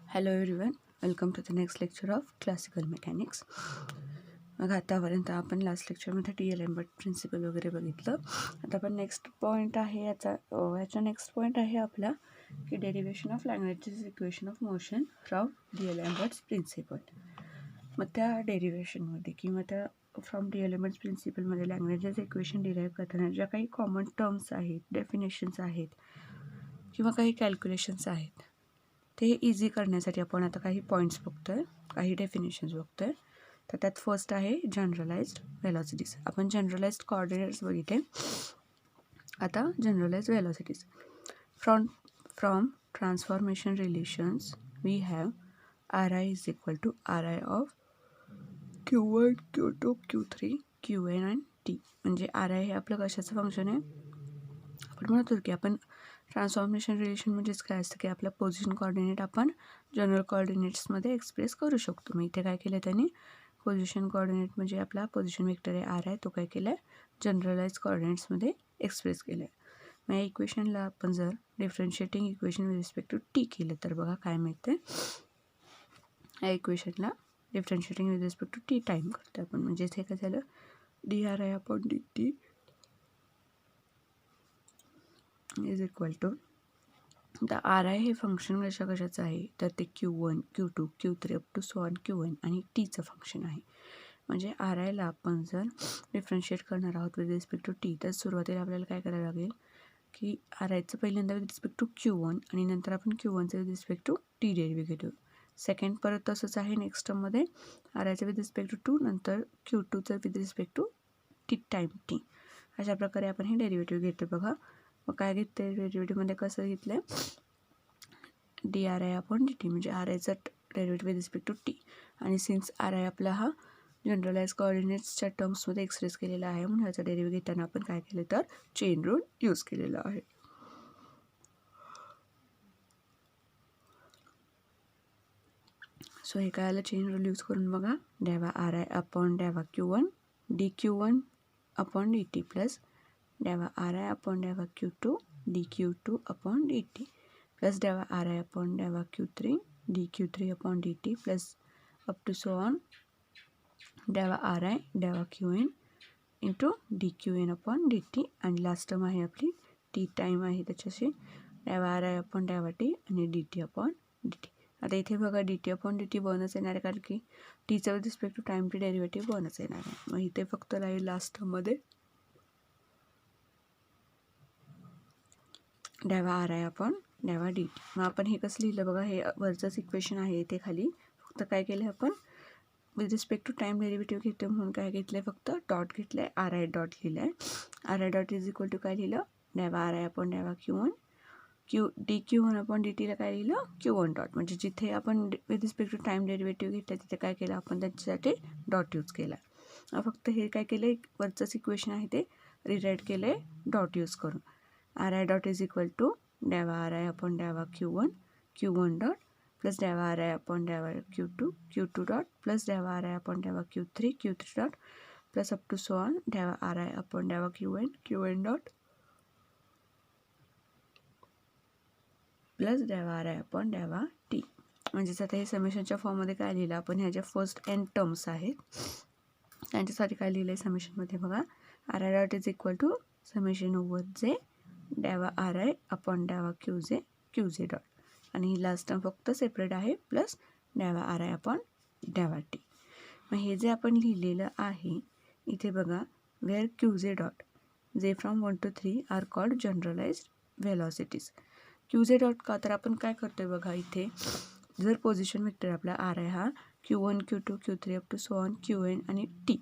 Hello everyone, welcome to the next lecture of classical mechanics. मग आतापर्यंत आपण last लेक्चरमध्ये डी-एलेम्बर्ट प्रिन्सिपल वगैरे बघितलं. आता आपण नेक्स्ट पॉईंट आहे याचा नेक्स्ट पॉईंट आहे आपला की derivation of Lagrange's equation of motion from D'Alembert's principle. मग त्या डेरिव्हेशनमध्ये किंवा त्या फ्रॉम डी-एलेम्बर्ट्स प्रिन्सिपलमध्ये लॅग्रेंजस इक्वेशन डिराईव्ह करताना ज्या काही कॉमन टर्म्स आहेत, डेफिनेशन्स आहेत किंवा काही कॅल्क्युलेशन्स आहेत, ते इझी करण्यासाठी आपण आता काही पॉईंट्स बघतो आहे, काही डेफिनेशन्स बघतो आहे. तर त्यात फर्स्ट आहे जनरलाइज्ड व्हेलॉसिटीज. आपण जनरलाइज्ड कोऑर्डिनेट्स बघितले. आता generalised velocities from transformation relations we have RI is equal to RI of Q1, Q2, Q3, Qn and T. म्हणजे RI हे आपलं कशाचं फंक्शन आहे? आपण म्हणतो की आपण ट्रान्सफॉर्मेशन रिलेशन म्हणजेच काय असतं की आपला पोझिशन कोऑर्डिनेट आपण जनरल कोऑर्डिनेट्समध्ये एक्सप्रेस करू शकतो. मग इथे काय केलं त्यांनी, पोझिशन कोऑर्डिनेट म्हणजे आपला पोझिशन वेक्टर आहे आर आहे, तो काय केला आहे, जनरलाइज कोऑर्डिनेट्समध्ये एक्सप्रेस केलं आहे. मग या इक्वेशनला आपण जर differentiating equation with respect to T केलं तर बघा काय मिळते. या इक्वेशनला differentiating with respect to T time करतो आपण. म्हणजे इथे काय झालं, DRI upon DT is equal to the RI हे फंक्शन कशाचं आहे तर ते Q1, Q2, Q3 up to so on Qn आणि टीचं फंक्शन आहे. म्हणजे RIला आपण जर डिफरन्शिएट करणार आहोत विथ रिस्पेक्ट टू टी, तर सुरुवातीला आपल्याला काय करायला लागेल की RIचं पहिल्यांदा विथ रिस्पेक्ट टू Q1 आणि नंतर आपण Q1चं with respect to T derivative. Second परत तसंच आहे नेक्स्ट टर्ममध्ये RIचं विथ रिस्पेक्ट टू नंतर Q2चं with respect to T time T. अशा प्रकारे आपण हे डेरिव्हेटिव्ह घेतो बघा. मग काय घेते डेरिव्हेटिव्हमध्ये कसं घेतलं आहे, DRI अपॉन DT म्हणजे RIचं derivative with respect to T. आणि सिन्स RI आपला हा जनरलाइज कोऑर्डिनेट्सच्या टर्म्समध्ये एक्सप्रेस केलेला आहे, म्हणून ह्याचा डेरिव्हेटिव्ह घेताना आपण काय केलं तर चेन रूल यूज केलेला आहे. सो हे काय आलं, चेन रूल यूज करून बघा, डेवा RI अपॉन डेवा Q1 DQ1 upon DT plus डेवा RI अपॉन डेवा Q2 DQ2 upon DT plus डेवा RI अपॉन डेवा Q3 DQ3 upon DT plus up to so on डेवा RI डेवा Qn into DQn upon DT. आणि last term आहे आपली T time आहे त्याच्याशी डेवा RI अपॉन डेवा T आणि DT अपॉन DT. आता इथे बघा DT अपॉन DT बनच येणार आहे, कारण की टीचं with respect to time T derivative बनच येणार आहे. मग इथे फक्त राहील लास्ट टर्ममध्ये डेवा RI अपॉन डेवा DT. मग आपण हे कसं लिहिलं बघा, हे वरचंच इक्वेशन आहे, इथे खाली फक्त काय केलं आपण with respect to time derivative घेतो म्हणून काय घेतलं आहे, फक्त डॉट घेतलं आहे, RI डॉट लिहिलं आहे. RI dot is equal to काय लिहिलं, डेवा RI अपॉन डेवा Q1 DQ1 अपॉन DTला काय लिहिलं, Q1 डॉट. म्हणजे जिथे आपण with respect to time derivative घेतलं तिथे काय केलं आपण, त्यांच्यासाठी डॉट यूज केला. फक्त हे काय केलं, वरचंच इक्वेशन आहे ते रिराईट केलं आहे डॉट यूज करून. RI dot is equal to डेवा RI अपॉन डेवा Q1 डॉट प्लस डेवा RI अपॉन डेवा Q2 डॉट प्लस डेवा RI अपॉन डेवा Q3 dot plus up to so on डेवा RI अपॉन डेवा Qn डॉट प्लस डेवा RI अपॉन डेवा T. म्हणजेच आता हे समेशनच्या फॉर्ममध्ये काय लिहिलं आपण, ह्या ज्या फर्स्ट n टर्म्स आहेत त्यांच्यासाठी काय लिहिलं आहे समेशनमध्ये बघा, RI dot is equal to summation over J डेवा RI अपॉन डेवा QJ डॉट. आणि ही लास्ट टर्म फक्त सेपरेट आहे प्लस डेवा RI अपॉन डेवा T. मग हे जे आपण लिहिलेलं आहे इथे बघा, where QJ dot J from 1 to 3 are called generalised velocities. QJ dot का, तर आपण काय करतो आहे बघा, इथे जर पोझिशन वेक्टर आपला RI हा Q1 Q2 Q3 up to so on Qn आणि T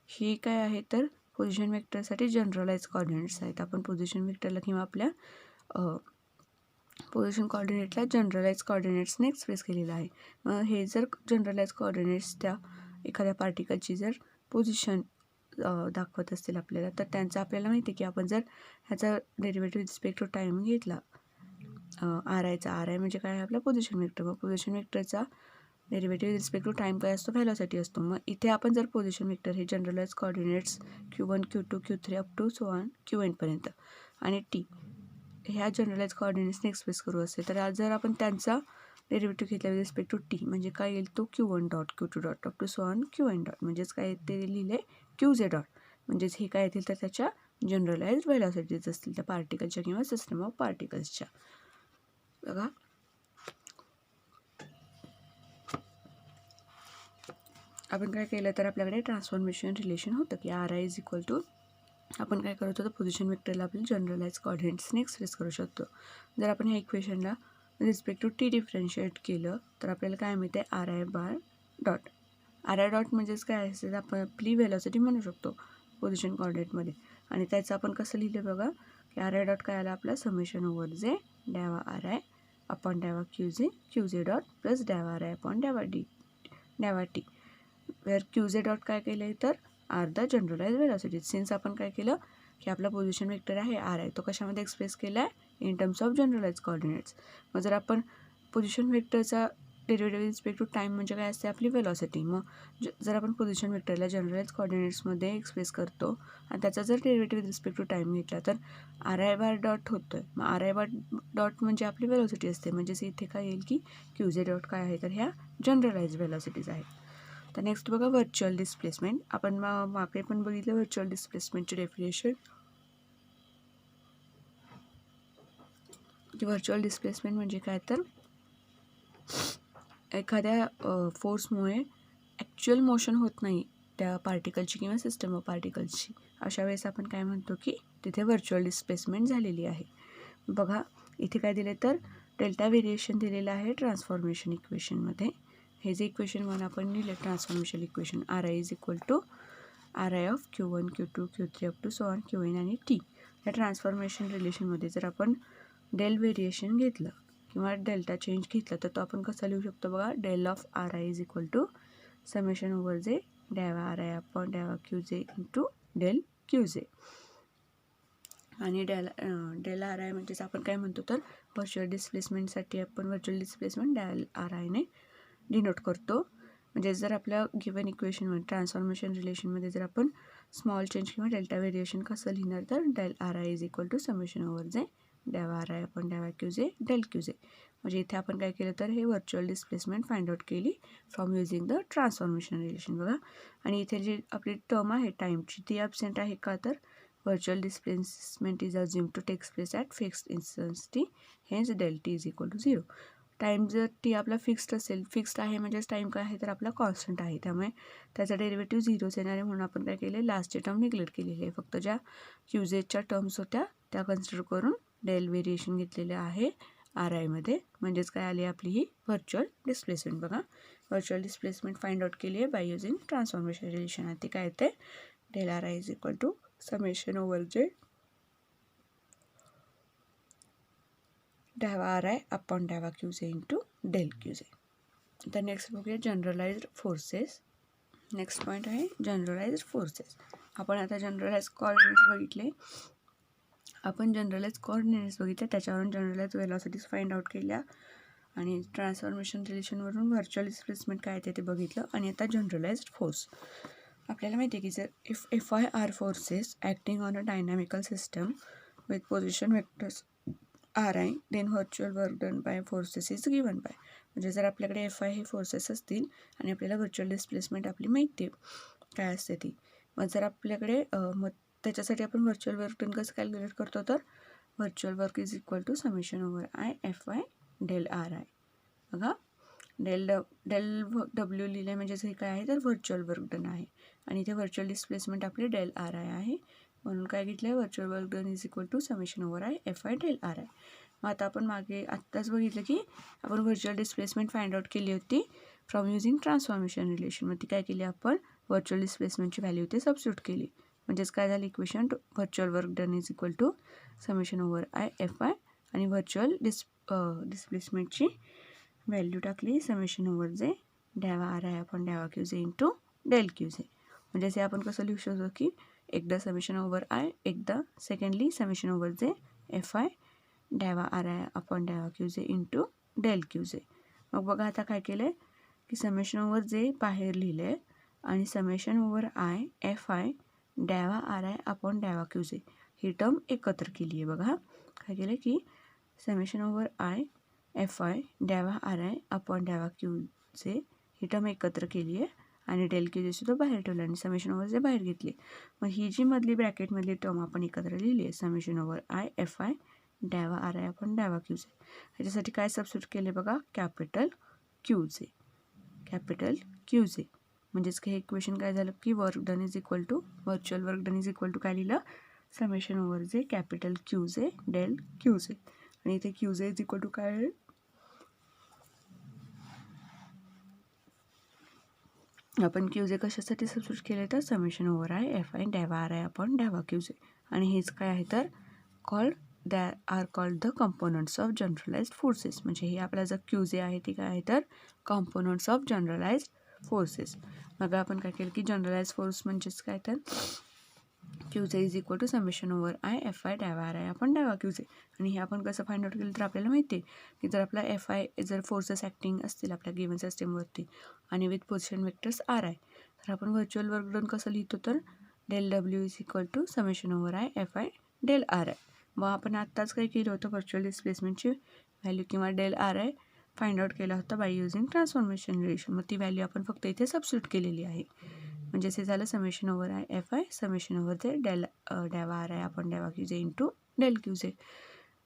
हे काय आहे तर पोझिशन वेक्टरसाठी जनरलाइज कोऑर्डिनेट्स आहेत. आपण पोझिशन वेक्टरला किंवा आपल्या पोझिशन कोऑर्डिनेटला जनरलाइज कोऑर्डिनेट्सने एक्सप्रेस केलेलं आहे. मग हे जर जनरलाइज कोऑर्डिनेट्स त्या एखाद्या पार्टिकलची जर पोझिशन दाखवत असतील आपल्याला, तर त्यांचं आपल्याला माहिती आहे की आपण जर ह्याचा derivative with respect to time घेतला RI म्हणजे काय आहे आपला पोझिशन वेक्टर. मग पोझिशन वेक्टरचा derivative with respect to time काय असतो, व्हेलॉसिटी असतो. मग इथे आपण जर पोझिशन वेक्टर हे generalise coordinates Q1 Q2 Q3 up to so on Qn पर्यंत आणि T ह्या जनरलाइज कोऑर्डिनेट्सने एक्सप्रेस करू असते, तर आज जर आपण त्यांचा डेरिव्हेटिव्ह घेतला विथ रिस्पेक्ट टू टी म्हणजे काय येईल तो Q1 dot Q2 dot up to so on Qn dot म्हणजेच काय ते लिहिले Qj डॉट म्हणजेच हे काय येतील तर त्याच्या जनरलाइज्ड व्हेलॉसिटीज असतील त्या पार्टिकलच्या किंवा सिस्टम ऑफ पार्टिकल्सच्या. बघा आपण काय केलं तर आपल्याकडे ट्रान्सफॉर्मेशन रिलेशन होतं की R I is equal to आपण काय करत होतो पोझिशन वेक्टरला आपले जनरलाइज कोऑर्डिनेट्सने एक्सप्रेस करू शकतो. जर आपण ह्या इक्वेशनला रिस्पेक्ट टू टी डिफरन्शिएट केलं तर आपल्याला काय मिळते R I bar dot. R I dot म्हणजेच काय असेल आपण आपली व्हेलॉसिटी म्हणू शकतो पोझिशन कोऑर्डिनेटमध्ये. आणि त्याचं आपण कसं लिहिलं बघा की आर आय डॉट काय आला आपला समेशन ओव्हर जे डॅवा आर आय अपॉन डॅवा क्यूजे डॉट प्लस डॅवा आर आय अपॉन डॅवा टी वेअर क्यूजे डॉट काय केलं आहे तर are the generalised velocity. Since आपण काय केलं की आपला पोझिशन वेक्टर आहे आर आहे तो कशामध्ये एक्सप्रेस केला आहे in terms of generalise coordinates. मग जर आपण पोझिशन वेक्टरचा डेरिव्हेटिव्ह रिस्पेक्ट टू टाईम म्हणजे काय असते आपली व्हेलॉसिटी. मग जर आपण पोझिशन वेक्टरला जनरलाइज कोऑर्डिनेट्समध्ये एक्सप्रेस करतो आणि त्याचा जर डेरिव्हेटिव्ह रिस्पेक्ट टू टाईम घेतला तर आर आय बार डॉट होतं आहे. मग आर आय बार डॉट म्हणजे आपली व्हेलॉसिटी असते म्हणजेच इथे काय येईल की क्यूजे डॉट काय आहे तर ह्या जनरलाइज व्हेलॉसिटीज आहेत. तर नेक्स्ट बघा व्हर्च्युअल डिस्प्लेसमेंट. आपण मागे पण बघितलं व्हर्च्युअल डिस्प्लेसमेंटची डेफिनेशन. व्हर्च्युअल डिस्प्लेसमेंट म्हणजे काय तर एखाद्या फोर्समुळे ॲक्च्युअल मोशन होत नाही त्या पार्टिकलची किंवा सिस्टम ऑफ पार्टिकल्सची. अशा वेळेस आपण काय म्हणतो की तिथे व्हर्च्युअल डिस्प्लेसमेंट झालेली आहे. बघा इथे काय दिले तर डेल्टा व्हेरिएशन दिलेलं आहे ट्रान्सफॉर्मेशन इक्वेशनमध्ये. हे जे इक्वेशन 1 आपण लिहिलं transformation equation R I is equal to R I of Q1 Q2 Q3 up to so on Qn आणि टी. या ट्रान्सफॉर्मेशन रिलेशनमध्ये जर आपण डेल व्हेरिएशन घेतलं किंवा डेल्टा चेंज घेतला तर तो आपण कसा लिहू शकतो बघा del of R I is equal to summation over J डॅवा आर आय अपॉन डॅवा क्यूजे इंटू डेल क्यूजे. आणि डेल आर आय म्हणजेच आपण काय म्हणतो तर व्हर्च्युअल डिस्प्लेसमेंटसाठी आपण व्हर्च्युअल डिस्प्लेसमेंट डेल आर आयने डिनोट करतो. म्हणजे जर आपल्या गिवन इक्वेशनमध्ये ट्रान्सफॉर्मेशन रिलेशनमध्ये जर आपण स्मॉल चेंज किंवा डेल्टा व्हेरिएशन कसं लिहिणार तर del R I is equal to summation over J डॅवा आर आय अपॉन डॅवा क्यूजे डेल क्यूजे. म्हणजे इथे आपण काय केलं तर हे व्हर्च्युअल डिस्प्लेसमेंट फाइंड आउट केली from using the transformation relation. बघा आणि इथे जी आपली टर्म आहे टाईमची ती ॲबसेंट आहे का तर virtual displacement is assume to takes place at fixed instance hence del T is equal to 0. Time जर टी आपला फिक्स्ड असेल फिक्स्ड आहे म्हणजेच टाईम काय आहे तर आपला कॉन्स्टंट आहे त्यामुळे त्याचा डेरिव्हेटिव्ह 0च येणार आहे. म्हणून आपण काय केले लास्टची टर्म निग्लेक्ट केलेली आहे. फक्त ज्या क्यूजेच्या टर्म्स होत्या त्या कन्सिडर करून डेल व्हेरिएशन घेतलेलं आहे आर आयमध्ये. म्हणजेच काय आली आपली ही व्हर्च्युअल डिस्प्लेसमेंट. बघा व्हर्च्युअल डिस्प्लेसमेंट फाइंड आउट केली आहे बाय युझिंग ट्रान्सफॉर्मेशन रिलेशन. आहे ते काय येते del R I is equal to summation over J डॅवा आर आय अपॉन डॅवा क्यूजे इंटू डेल क्यूजे. तर नेक्स्ट बघूया जनरलाइज्ड फोर्सेस. नेक्स्ट पॉईंट आहे जनरलाइज्ड फोर्सेस. आपण आता जनरलाइज कोऑर्डिनेट्स बघितले. आपण जनरलाइज कोऑर्डिनेट्स बघितले त्याच्यावरून जनरलाइज व्हेलॉसिटीज फाइंड आउट केल्या आणि ट्रान्सफॉर्मेशन रिलेशनवरून व्हर्च्युअल डिस्प्लेसमेंट काय ते बघितलं. आणि आता जनरलाइज्ड फोर्स. आपल्याला माहिती आहे की जर if I R forces acting on a dynamical system with position vectors R I then virtual work done by forces is given by. म्हणजे जर आपल्याकडे एफ आय हे फोर्सेस असतील आणि आपल्याला व्हर्च्युअल डिस्प्लेसमेंट आपली माहिती आहे काय असते ती. मग जर आपल्याकडे मग त्याच्यासाठी आपण व्हर्च्युअल वर्क डन कसं कॅल्क्युलेट करतो तर virtual work is equal to summation over I F I del R I. बघा डेल डब्ल्यू लिहिले म्हणजेच हे काय आहे तर व्हर्च्युअल वर्क डन आहे आणि इथे व्हर्च्युअल डिस्प्लेसमेंट आपली डेल आर आय आहे. म्हणून काय घेतलं आहे virtual work done is equal to summation over I F I del R I. मग आता आपण मागे आत्ताच बघितलं की आपण व्हर्च्युअल डिस्प्लेसमेंट फाइंड आउट केली होती फ्रॉम युझिंग ट्रान्सफॉर्मेशन रिलेशन. मग ती काय केली आपण व्हर्च्युअल डिस्प्लेसमेंटची व्हॅल्यू ते सबस्टिट्यूट केली. म्हणजेच काय झालं equation virtual work done is equal to summation over I F I आणि व्हर्च्युअल डिस्प्लेसमेंटची व्हॅल्यू टाकली समेशन ओव्हर जे डॅवा आर आय आपण डॅवा क्यूजे इंटू डेल क्यूजे. म्हणजेच हे आपण कसं लिहू शकतो की एकदा समेशन ओव्हर आय एकदा secondly summation over J F I डॅवा आर आय अपॉन डॅवा क्यूजे इंटू डेल क्यूजे. मग बघा आता काय केलं आहे की समेशन ओव्हर जे बाहेर लिहिलं आहे आणि summation over I F I डॅवा आर आय अपॉन डॅवा क्यूजे ही टर्म एकत्र केली आहे. बघा काय केलं की summation over I F I डॅवा आर आय अपॉन डॅवा क्यू जे ही टर्म एकत्र केली आहे आणि डेल क्यू जे सुद्धा बाहेर ठेवलं आणि समेशन ओव्हर जे बाहेर घेतली. मग ही जी मधली ब्रॅकेटमधली टर्म आपण एकत्र लिहिली आहे summation over I F I डॅवा आर आय अपॉन डॅवा क्यू जे. ह्याच्यासाठी काय सबस्टिट्यूट केले बघा, capital Q J. Capital Q J म्हणजेच हे इक्वेशन काय झालं की work done is equal to virtual work done is equal to काय लिहिलं, summation over J capital Q J del Q J. आणि इथे क्यू जे इज इक्वल टू काय आहे, आपण क्यू जे कशासाठी सबस्टिट्यूट केले तर summation over I F I डॅवा आर आय अपॉन डॅवा क्यू जे. आणि हेच काय आहे तर called the components of generalised forces. म्हणजे हे आपला जर क्यू जे आहे ती काय आहे तर कंपोनंट्स ऑफ जनरलाइज्ड फोर्सेस. मग आपण काय केलं की जनरलाइज फोर्स म्हणजेच काय तर क्यू जे is equal to summation over I F I डॅवा आर आय आपण डॅवा क्यू जे. आणि हे आपण कसं फाइंड आउट केलं तर आपल्याला माहिती आहे की जर आपला एफ आय जर फोर्सेस ॲक्टिंग असतील आपल्या गिवन सिस्टीमवरती आणि with position vectors R I, तर आपण व्हर्च्युअल वर्क डन कसं लिहितो तर del W is equal to summation over I F I del R I. मग आपण आत्ताच काय केलं होतं व्हर्च्युअल डिस्प्लेसमेंटची व्हॅल्यू किंवा del R I find out केला होता बाय युझिंग ट्रान्सफॉर्मेशन रिलेशन. मग ती व्हॅल्यू आपण फक्त इथे सबस्टिट्यूट केलेली आहे. म्हणजे हे झालं summation over I F I summation over जे डेल डॅवा आर आय आपण डॅवा Q J into del Q जे.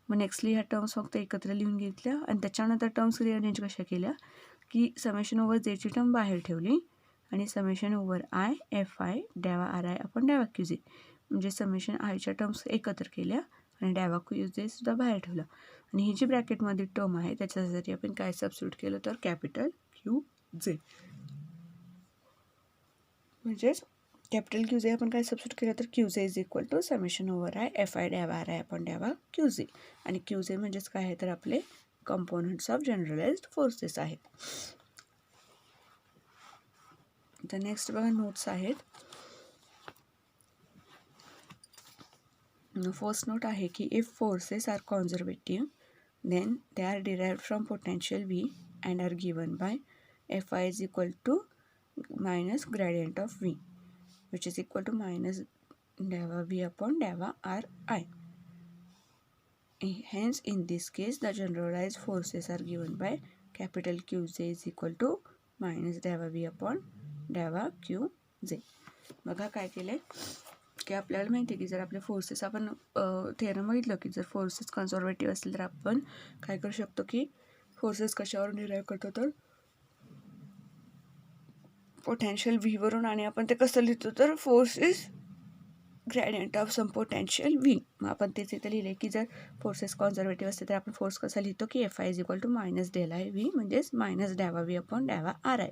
मग नेक्स्टली ह्या टर्म्स फक्त एकत्र लिहून घेतल्या आणि त्याच्यानंतर टर्म्स रिअरेंज कशा केल्या की समेशन ओव्हर जेची टर्म बाहेर ठेवली आणि summation over I F I डॅवा आर आय आपण डॅवा क्यू जे म्हणजे समेशन आयच्या टर्म्स एकत्र केल्या आणि डॅवा क्यू जे सुद्धा बाहेर ठेवलं. आणि ही जी ब्रॅकेटमध्ये टर्म आहे त्याच्यासाठी आपण काय सबस्टिट्यूट केलं तर कॅपिटल क्यू जे. म्हणजेच कॅपिटल क्यू जे आपण काय सबस्टिट्यूट केलं तर क्यू जे is equal to summation over I F I डॅवा आर आय आपण डॅवा क्यू जे. आणि क्यू जे म्हणजेच काय आहे तर आपले कंपोनंट्स ऑफ जनरलाइज्ड फोर्सेस आहेत. तर नेक्स्ट बघा नोट्स आहेत. फर्स्ट नोट आहे की if forces are conservative then they are derived from potential V and are given by F I is equal to minus gradient of V which is equal to minus dava V upon dava Ri. Hence in this case the generalized forces are given by capital QJ is equal to minus dava V upon dava QJ. बघा काय केले की आपल्याला माहिती आहे की जर आपले फोर्सेस आपण थेरम बघितलं की जर फोर्सेस कन्झर्वेटिव्ह असतील तर आपण काय करू शकतो की फोर्सेस कशावरून डिराईव्ह करतो तर पोटेन्शियल व्ही वरून. आणि आपण ते कसं लिहितो तर force is gradient of some potential V. मग आपण तेच इथे लिहिले की जर फोर्सेस कॉन्झर्वेटिव्ह असते तर आपण फोर्स कसा लिहितो की F I is equal to minus del I V म्हणजेच मायनस डॅवा व्ही अपॉन डॅवा आर आय.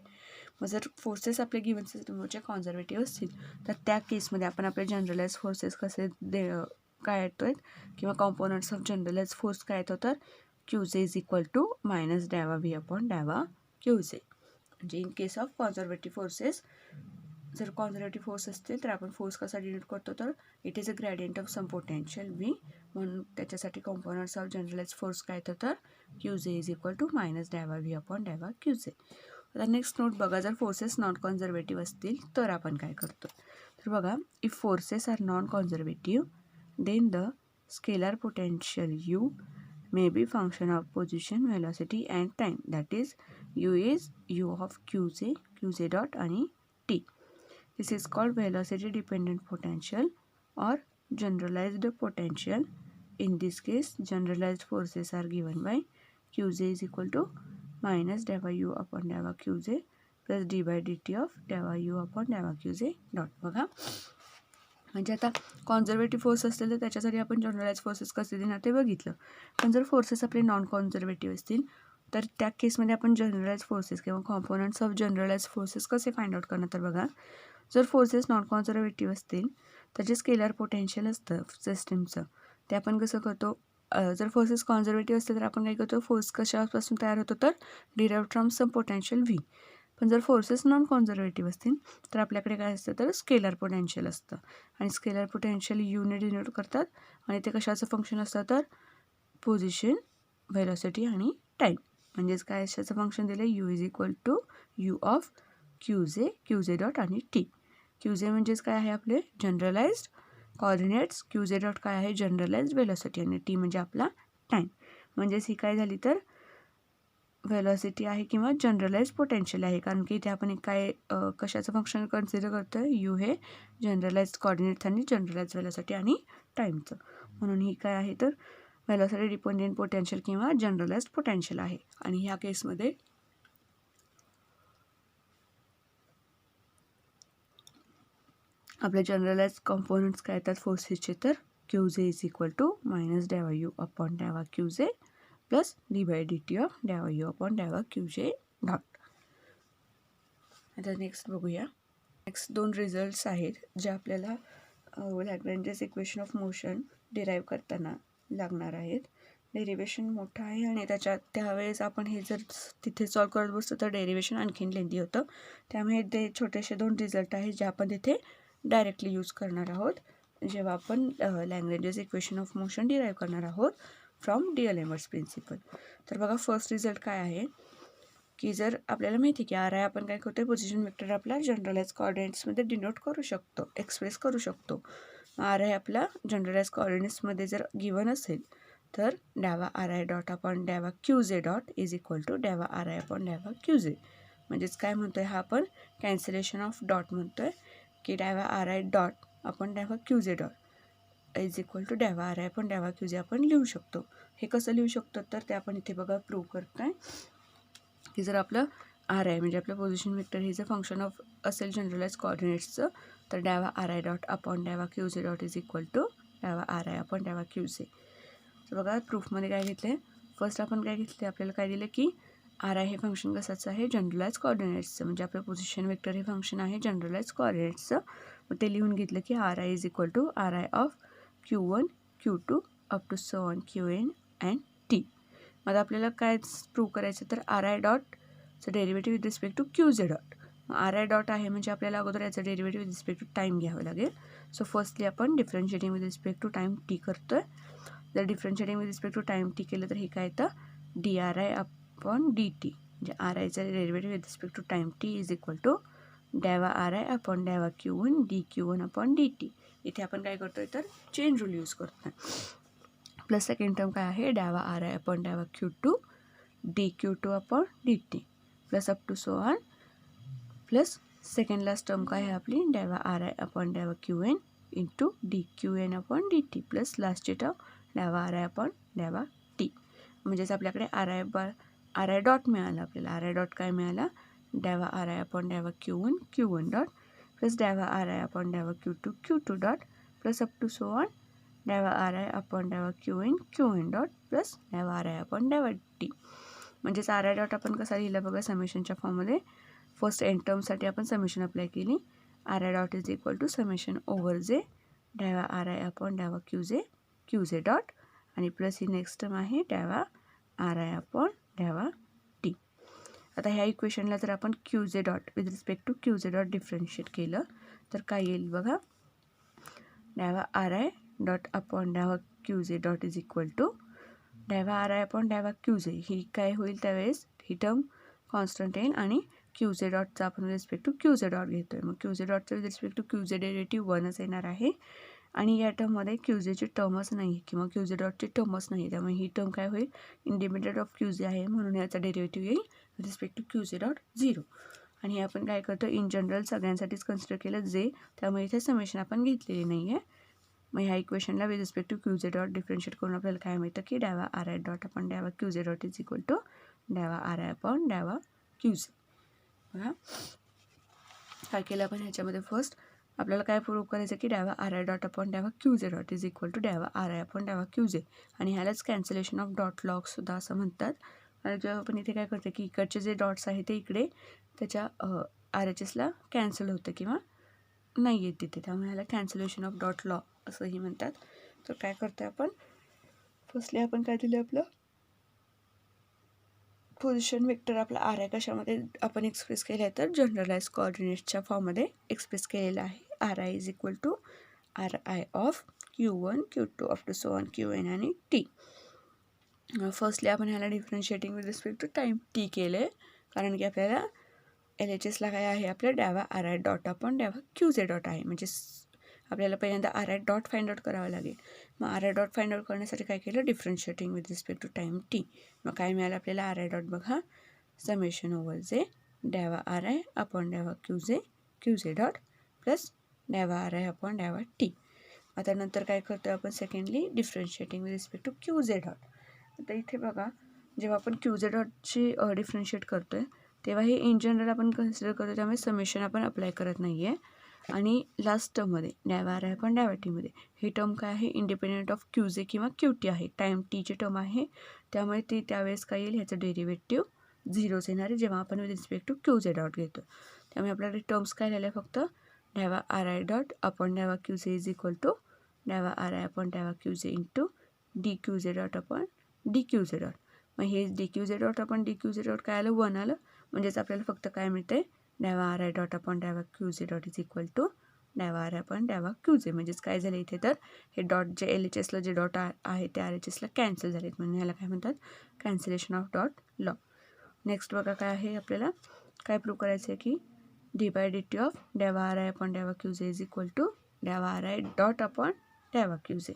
मग जर फोर्सेस आपल्या गिवन सिस्टमचे कॉन्झर्वेटिव्ह असतील तर त्या केसमध्ये आपण आपले जनरलाइज फोर्सेस कसे काय येतो किंवा कॉम्पोनंट्स ऑफ जनरलाइज फोर्स काय येतो तर क्यू जे इज इक्वल टू मायनस डॅवा व्ही अपॉन डॅवा क्यू जे. म्हणजे in case of conservative forces जर कॉन्झर्वेटिव्ह फोर्स असतील तर आपण फोर्स कसा डिनोट करतो तर it is a gradient of some potential V. म्हणून त्याच्यासाठी कॉम्पोनंट्स ऑफ जनरलाइज फोर्स काय येतं तर क्यू जे इज इक्वल टू मायनस डॅवा व्ही अपॉन डॅवा क्यू जे. आता नेक्स्ट नोट बघा जर फोर्सेस नॉन कॉन्झर्वेटिव्ह असतील तर आपण काय करतो तर बघा if forces are non conservative then the scalar potential U may be function of position, velocity and time. That is u is u of qj dot आणि t. This is called velocity dependent potential or generalized potential. In this case generalized forces are given by qj is equal to minus dava u upon dava qj plus d by dt of dava u upon dava qj dot. बघा म्हणजे आता conservative force असतील तर त्याच्यासाठी आपण generalise forces कसे देणार ते बघितलं. पण जर फोर्सेस आपले नॉन कॉन्झर्वेटिव्ह असतील तर त्या केसमध्ये आपण जनरलाइज फोर्सेस किंवा कॉम्पोनंट्स ऑफ जनरलाइज फोर्सेस कसे फाइंड आउट करणार तर बघा जर फोर्सेस नॉन कॉन्झर्वेटिव्ह असतील तर जे स्केलर पोटेन्शियल असतं सिस्टीमचं ते आपण कसं करतो जर फोर्सेस कॉन्झर्वेटिव्ह असतील तर आपण काय करतो फोर्स कशापासून तयार होतो तर derived from some potential V. पण जर फोर्सेस नॉन कॉन्झर्वेटिव्ह असतील तर आपल्याकडे काय असतं तर स्केलर पोटेन्शियल असतं आणि स्केलर पोटेन्शियल यूने डिनोट करतात आणि ते कशाचं फंक्शन असतं तर पोझिशन व्हेलॉसिटी आणि टाईम. म्हणजेच काय अशाचं फंक्शन दिलं U is equal to U of Q J dot आणि टी. क्यू जे म्हणजेच काय आहे आपले generalised coordinates, Q J dot काय आहे जनरलाइज्ड व्हेलॉसिटी आणि टी म्हणजे आपला टाईम. म्हणजेच ही काय झाली तर वेलॉसिटी आहे किंवा जनरलाइज पोटेन्शियल आहे, कारण की इथे आपण काय कशाचं फंक्शन कन्सिडर करतो आहे, यू हे जनरलाइज कोऑर्डिनेट्स आणि जनरलाइज वेलॉसिटी आणि टाईमचं. म्हणून ही काय आहे तर वेलॉसिटी डिपेंडेंट पोटेन्शियल किंवा जनरलाइज पोटेन्शियल आहे. आणि ह्या केसमध्ये आपले जनरलाइज कॉम्पोनंट्स काय येतात फोर्सेसचे, तर क्यू जे इज इक्वल टू मायनस डॅवा यू अपॉन डॅवा Q J plus D by D T of डॅवा यू अपॉन डॅवा क्यू जे डॉट. आता नेक्स्ट बघूया. नेक्स्ट 2 रिझल्ट्स आहेत जे आपल्याला Lagrange's equation of motion derive करताना लागणार आहेत. डेरिवेशन मोठं आहे आणि त्यावेळेस आपण हे जर तिथे सॉल्व करत बसतो तर डेरिवेशन आणखीन लेंदी होतं. त्यामुळे ते छोटेसे 2 रिझल्ट आहेत जे आपण तिथे डायरेक्टली यूज करणार आहोत जेव्हा आपण लॅग्रेंजेस इक्वेशन ऑफ मोशन डिराईव्ह करणार आहोत फ्रॉम डीएलएमर्स प्रिन्सिपल. तर बघा फर्स्ट रिझल्ट काय आहे की जर आपल्याला माहिती आहे की आर आय आपण काय करतो, पोझिशन वेक्टर आपला जनरलाइज कोऑर्डिनेट्समध्ये डिनोट करू शकतो, एक्सप्रेस करू शकतो. आर आय आपला जनरलाइज कोऑर्डिनेट्समध्ये जर गिवन असेल तर डॅवा आर आय डॉट अपॉन डॅवा Q J dot is equal to डॅवा आर आय अपॉन डॅवा क्यू जे. म्हणजेच काय म्हणतो आहे, हा आपण कॅन्सलेशन ऑफ डॉट म्हणतो आहे की डॅवा आर आय डॉट आपण डॅवा Q J dot is equal to डॅवा आर आय आपण डॅवा क्यू जे आपण लिहू शकतो. हे कसं लिहू शकतो तर ते आपण इथे बघा प्रूव्ह करतो आहे की जर आपलं आर आय म्हणजे आपलं पोझिशन वेक्टर हे जर फंक्शन ऑफ असेल जनरलाइज कोऑर्डिनेट्सचं तर डॅवा आर आय डॉट अपॉन डॅवा Q J dot is equal to डॅवा आर आय अपॉन डॅवा क्यू जे. तर बघा प्रूफमध्ये काय घेतलं आहे, फर्स्ट आपण काय घेतलं आपल्याला काय दिलं की आर आय हे फंक्शन कसाचं आहे, जनरलाइज कोऑर्डिनेट्सचं. म्हणजे आपलं पोझिशन वेक्टर हे फंक्शन आहे जनरलाइज कोऑर्डिनेट्सचं. मग ते लिहून घेतलं की R I is equal to R I of Q1 Q2 up to so on Qn and T. मग आपल्याला काय प्रूव्ह करायचं तर आर आय डॉटचं derivative with respect to Q J dot. R I dot आहे म्हणजे आपल्याला अगोदर याचं derivative with respect to time घ्यावं लागेल. सो फर्स्टली आपण differentiating with respect to time T करतो आहे. जर differentiating with respect to time T केलं तर हे काय येतं D R I upon D T. म्हणजे आर आयचं derivative with respect to time T is equal to डॅवा आर आय अपॉन डॅवा Q1 D Q1 upon D T. इथे आपण काय करतो आहे तर चेन रूल यूज करतो आहे. प्लस सेकंड टर्म काय आहे डॅवा आर आय अपॉन डॅवा Q2 D Q2 upon D T plus up to so on plus second last term काय आहे आपली डॅवा आर आय अपॉन डॅवा Qn into D Qn upon D T plus लास्टची टर्म डॅवा आर आय अपॉन डॅवा T. म्हणजेच आपल्याकडे आर आय डॉट मिळाला आपल्याला. आर आय डॉट काय मिळाला डॅवा आर आय अपॉन डॅवा Q1 डॉट प्लस डॅवा आर आय अपॉन डॅवा Q2 dot plus up to so on डॅवा आर आय अपॉन डॅवा Qn डॉट प्लस डॅवा आर आय अपॉन डॅवा टी. म्हणजेच आर आय डॉट आपण कसा लिहिला बघा समेशनच्या फॉर्ममध्ये. फर्स्ट एन टर्मसाठी आपण समेशन अप्लाय केली. R I dot is equal to summation over J डॅवा आर आय अपॉन डॅवा क्यू जे डॉट आणि प्लस ही नेक्स्ट टर्म आहे डॅवा आर आय अपॉन डॅवा टी. आता ह्या इक्वेशनला जर आपण Q J dot with respect to Q J dot differentiate केलं तर काय येईल बघा डॅवा आर आय डॉट अपॉन डॅवा Q J dot is equal to डॅवा आर आय अपॉन डॅवा क्यू जे. ही काय होईल त्यावेळेस ही टर्म कॉन्स्टंट येईल आणि क्यू जे डॉटचा आपण respect to Q J dot घेतो आहे. मग क्यू जे डॉटचं विथ रिस्पेक्ट टू क्यू जे डेरिव्हेटिव्ह 1च येणार आहे आणि या टर्ममध्ये क्यू जेची टर्मच नाही किंवा क्यू जे डॉटची टर्मच नाही. त्यामुळे ही टर्म काय होईल इंडिपेंडंट ऑफ क्यू जे आहे म्हणून याचा डेरिव्हेटिव्ह येईल with respect to Q J dot 0. आणि हे आपण काय करतो इन जनरल सगळ्यांसाठीच कन्सिडर केलं जे, त्यामुळे इथे समेशन आपण घेतलेली नाही आहे. मग ह्या इक्वेशनला with respect to Q J dot differentiate करून आपल्याला काय मिळतं की डॅवा आर आय डॉट अपॉन डॅवा Q J dot is equal to डॅवा आर आय अपॉन डॅवा क्यू जे. बघा काय केलं आपण ह्याच्यामध्ये फर्स्ट आपल्याला काय प्रूव्ह करायचं की डॅवा आर आय डॉट अपॉन डॅवा Q J dot is equal to डॅवा आर आय अपॉन डॅवा क्यू जे. आणि ह्यालाच कॅन्सलेशन ऑफ डॉट लॉगसुद्धा असं म्हणतात. आणि जेव्हा आपण इथे काय करतो की इकडचे जे डॉट्स आहेत ते इकडे त्याच्या आर एच एसला कॅन्सल होतं किंवा नाही येत तिथे, त्यामुळे ह्याला कॅन्सलेशन ऑफ डॉट लॉ असंही म्हणतात. तर काय करतो आपण फर्स्टली आपण काय दिलं आपलं पोझिशन वेक्टर आपला आर आय कशामध्ये आपण एक्सप्रेस केलं आहे तर जनरलाइज कोऑर्डिनेट्सच्या फॉर्ममध्ये एक्सप्रेस केलेला आहे. R I is equal to R I of Q1 Q2 up to so on Qn आणि टी. फर्स्टली आपण ह्याला differentiating with respect to time T केलं आहे कारण की आपल्याला एल एच एसला काय आहे आपलं डॅवा आर आय डॉट अपॉन डॅवा क्यू जे डॉट आहे. म्हणजे आपल्याला पहिल्यांदा R I dot find out करावं लागेल. मग R I dot find out करण्यासाठी काय केलं, differentiating with respect to time T. मग काय मिळालं आपल्याला, आर आय डॉट बघा समेशन ओव्हर जे डॅवा आर आय अपॉन डॅवा क्यू जे डॉट प्लस डॅवा आर आय अपॉन डॅवा टी. आता नंतर काय करतो आपण, secondly differentiating with respect to Q J dot. आता इथे बघा, जेव्हा आपण क्यू जे डॉटची डिफरन्शिएट करतो आहे तेव्हा हे इन जनरल आपण कन्सिडर करतो, त्यामुळे समेशन आपण अप्लाय करत नाही आहे. आणि लास्ट टर्ममध्ये डॅवा आर आय अपॉन डॅवा टीमध्ये ही टर्म काय आहे, इंडिपेंडेंट ऑफ क्यू जे किंवा क्यू टी आहे. टाईम टीची टर्म आहे, त्यामुळे ती त्यावेळेस काय येईल, ह्याचं डेरिव्हेटिव्ह झिरोच येणार आहे जेव्हा आपण with respect to Q J dot घेतो. त्यामुळे आपल्याकडे टर्म्स काय झाल्या, फक्त डॅवा आर आय डॉट अपॉन डॅवा क्यू जे इज इक्वल टू डॅवा आर आय अपॉन डॅवा क्यू जे into D Q J dot upon D Q J dot. मग हे D Q J dot upon D Q J dot काय आलं, 1 आलं. म्हणजेच आपल्याला फक्त काय मिळते, डॅवा आर आय डॉट अपॉन डॅवा Q J dot is equal to डॅवा आर आय अपॉन डॅवा क्यू जे. म्हणजेच काय झालं इथे, तर हे डॉट जे एल एच एसला जे डॉट आहे ते आर एच एसला कॅन्सल झालेत, म्हणून ह्याला काय म्हणतात, cancellation of dot law. Next बघा काय आहे, आपल्याला काय प्रूव्ह करायचं आहे की D by D T of डॅवा आर आय अपॉन डॅवा क्यू जे इज इक्वल टू डॅवा आर आय डॉट अपॉन डॅवा क्यू जे.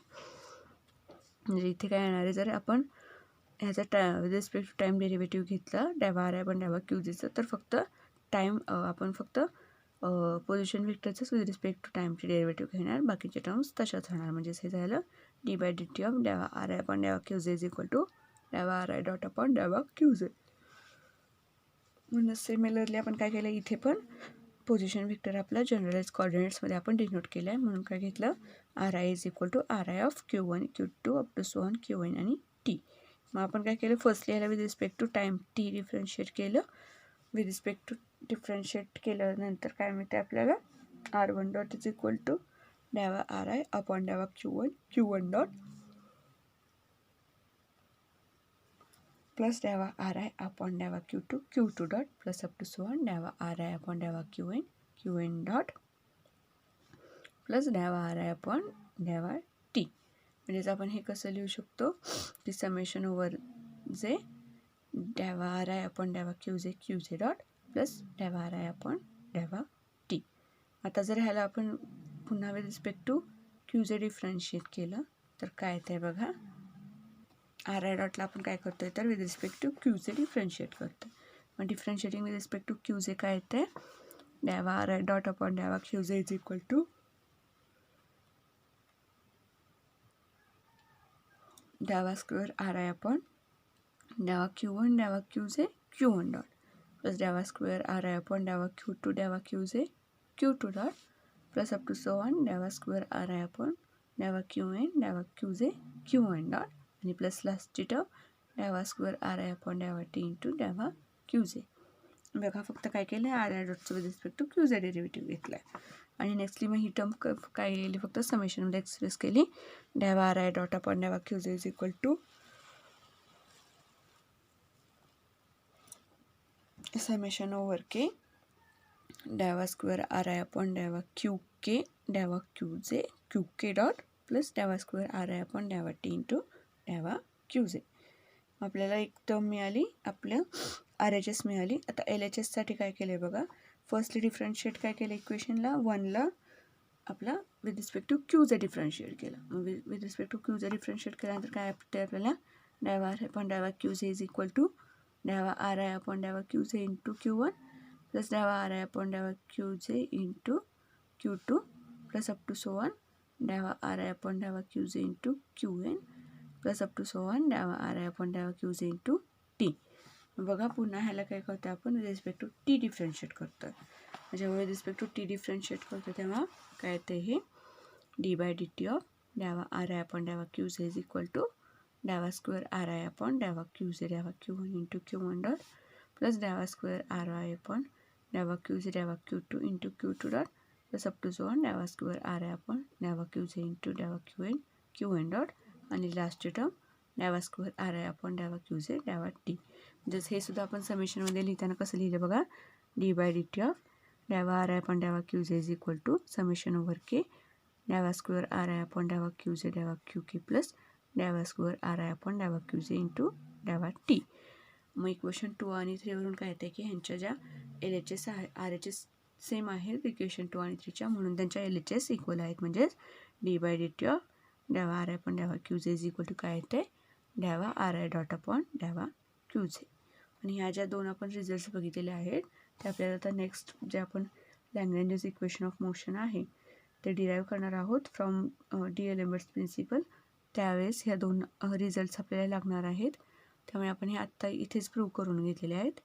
म्हणजे इथे काय येणार आहे, जर आपण ह्याचा with respect to time derivative घेतला डॅवा आर आय अपॉन डॅवा क्यू जेचं, तर फक्त टाईम आपण फक्त पोझिशन व्हेक्टरचंच विथ रिस्पेक्ट टू टाईमचे डेरिव्हेटिव्ह घेणार, बाकीचे टर्म्स तशाच राहणार. म्हणजेच हे झालं D by D T of डॅवा आर आय अपॉन डॅवा क्यू जे इज इक्वल टू डॅवा आर आय डॉट अपॉन डॅवा क्यू जे. म्हणून सिमिलरली आपण काय केलं, इथे पण पोझिशन व्हेक्टर आपला जनरलाइज कोऑर्डिनेट्समध्ये आपण डिनोट केलं आहे. म्हणून काय घेतलं, R I is equal to R I of Q one Q two up to so on Q N आणि टी. मग आपण काय केलं, फर्स्टली याला with respect to time T differentiate केलं. विथ रिस्पेक्ट टू डिफरन्शिएट केल्यानंतर काय मिळते आपल्याला, R one dot is equal to डॅवा आर आय अपॉन डॅवा क्यू वन डॉट प्लस डॅवा आर आय अपॉन डॅवा Q two dot plus up to so on डॅवा आर आय अपॉन डॅवा क्यू एन डॉट प्लस डॅवा R I upon डॅवा T. म्हणजेच आपण हे कसं लिहू शकतो की समेशन ओव्हर जे डॅवा आर आय अपॉन डॅवा क्यू जे डॉट प्लस डॅवा आर आय अपॉन डॅवा टी. आता जर ह्याला आपण पुन्हा विथ रिस्पेक्ट टू क्यू जे डिफरन्शिएट केलं तर काय येतं आहे बघा, आर आय डॉटला आपण काय करतो आहे, तर विथ रिस्पेक्ट टू क्यू जे डिफरन्शिएट करतो आहे. मग differentiating with respect to Q j काय येतं आहे, डॅवा आर आय डॉट अपॉन डॅवा क्यू जे इज इक्वल टू डॅवा स्क्वेअर आर आय अपॉन डॅवा Q j q one dot plus डॅवा स्क्वेअर आर आय अपॉन डॅवा Q j q two dot plus up to so on डॅवा square r I upon डॅवा Q j q one dot आणि plus लास्टची term डॅवा square r I upon डॅवा t into डॅवा Q जे. बघा फक्त काय केलं आहे, आर आय डॉटचं विथ रिस्पेक्ट टू क्यू जे डेरिव्हेटिव्ह घेतला आहे. आणि नेक्स्टली मग ही टर्म काय केली, फक्त समेशनमध्ये एक्सप्रेस केली, डॅवा आर आय डॉट अपॉन डॅवा क्यू जे is equal to summation over k डॅवा स्क्वेअर आर आय अपॉन डॅवा Q j q k dot plus डॅवा स्क्वेअर आर आय अपॉन डॅवा टी इंटू डॅवा क्यू जे. आपल्याला एक टर्म मिळाली, आपल्या आर एच एस मिळाली. आता एल एच एससाठी काय केलं आहे बघा, फर्स्टली डिफरन्शिएट काय केलं, इक्वेशनला 1ला आपला विथ रिस्पेक्ट टू क्यू जे डिफरन्शिएट केलं. मग विथ रिस्पेक्ट टू क्यू जे डिफरन्शिएट केल्यानंतर काय वाटतं आपल्याला, डॅवा आर अपॉन डॅवा क्यू जे इज इक्वल टू डॅवा आर आय अपॉन डॅवा क्यू जे इंटू क्यू वन प्लस डॅवा आर आय अपॉन डॅवा क्यू जे into q two plus up to so one डॅवा आर आय अपॉन डॅवा क्यू जे into q n plus up to so one डॅवा R I upon डॅवा Q जे into t. बघा पुन्हा ह्याला काय करतो आपण, with respect to T differentiate करतो आहे. जेव्हा with respect to T differentiate करतो तेव्हा काय येते, हे d by D T of डॅवा आर आय अपॉन डॅवा क्यू जे इज इक्वल टू डॅवा स्क्वेअर आर आय अपॉन डॅवा क्यू जे डॅवा Q one into q one dot plus डॅवा स्क्वेअर आर आय अपॉन डॅवा क्यू जे डॅवा Q two into q two dot plus up to so on डॅवा square r I upon डॅवा Q जे into डॅवा Q N dot आणि लास्टची term डॅवा स्क्वेअर आर आय अपॉन डॅवा क्यू जे डॅवा टी. जसं हे सुद्धा आपण समेशनमध्ये लिहिताना कसं लिहिलं बघा, d by D T of डॅवा आर आय अपॉन डॅवा क्यू जे is equal to summation over k डॅवा स्क्वेअर आर आय अपॉन डॅवा क्यू जे डॅवा क्यू के प्लस डॅवा स्क्वेअर आर आय अपॉन डॅवा क्यू जे इंटू डॅवा टी. मग इक्वेशन 2 आणि 3 वरून काय येते की ह्यांच्या ज्या एल एच एस आहे, आर एच एस सेम आहेत इक्वेशन 2 आणि 3च्या, म्हणून त्यांच्या LHS इक्वल आहेत. म्हणजेच d/dt of dava RI upon dava QJ is equal to काय येते, dava RI dot upon dava QJ. आणि ह्या ज्या दोन आपण रिझल्ट्स बघितलेले आहेत ते आपल्याला आता नेक्स्ट जे आपण लॅग्रेंजस इक्वेशन ऑफ मोशन आहे ते डिराईव्ह करणार आहोत फ्रॉम डीएलएम्बर्ट्स प्रिन्सिपल. त्यावेळेस ह्या दोन रिझल्ट्स आपल्याला लागणार आहेत. त्यामुळे आपण हे आत्ता इथेच प्रूव्ह करून घेतलेले आहेत.